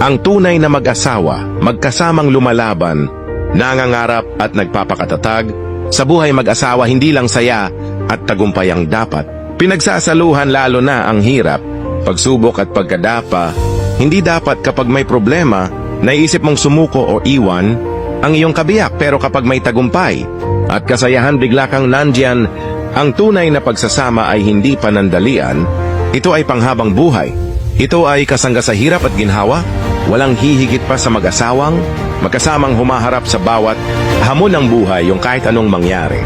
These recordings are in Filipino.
Ang tunay na mag-asawa, magkasamang lumalaban, nangangarap at nagpapakatatag, sa buhay mag-asawa hindi lang saya at tagumpay ang dapat. Pinagsasaluhan lalo na ang hirap, pagsubok at pagkadapa. Hindi dapat kapag may problema, naisip mong sumuko o iwan ang iyong kabiyak, pero kapag may tagumpay at kasayahan bigla kang nandyan, ang tunay na pagsasama ay hindi panandalian. Ito ay panghabang buhay. Ito ay kasangga sa hirap at ginhawa. Walang hihigit pa sa mag-asawang magkasamang humaharap sa bawat hamon ng buhay, yung kahit anong mangyari.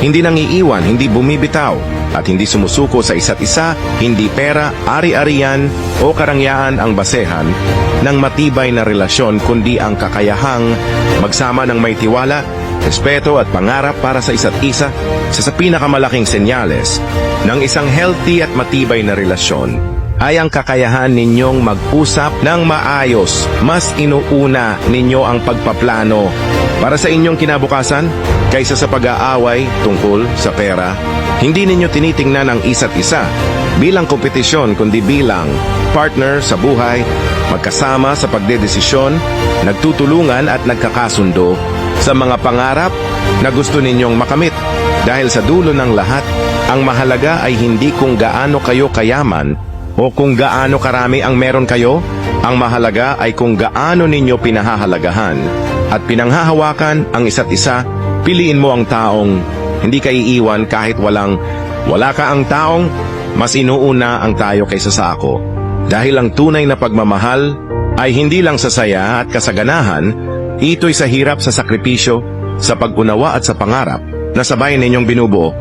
Hindi nang iiwan, hindi bumibitaw, at hindi sumusuko sa isa't isa. Hindi pera, ari-arian o karangyaan ang basehan ng matibay na relasyon, kundi ang kakayahang magsama ng may tiwala, respeto at pangarap para sa isa't isa. Sa pinakamalaking senyales ng isang healthy at matibay na relasyon ay ang kakayahan ninyong mag-usap ng maayos. Mas inuuna ninyo ang pagpaplano para sa inyong kinabukasan kaysa sa pag-aaway tungkol sa pera. Hindi ninyo tinitingnan ang isa't isa bilang kompetisyon, kundi bilang partner sa buhay, magkasama sa pagdedesisyon, nagtutulungan at nagkakasundo sa mga pangarap na gusto ninyong makamit. Dahil sa dulo ng lahat, ang mahalaga ay hindi kung gaano kayo kayaman o kung gaano karami ang meron kayo. Ang mahalaga ay kung gaano ninyo pinahahalagahan at pinanghahawakan ang isa't isa. Piliin mo ang taong hindi ka iiwan kahit wala ka. Ang taong mas inuuna ang tayo kaysa sa ako. Dahil ang tunay na pagmamahal ay hindi lang sa saya at kasaganahan, ito'y sa hirap, sa sakripisyo, sa pag-unawa at sa pangarap na sabay ninyong binubuo.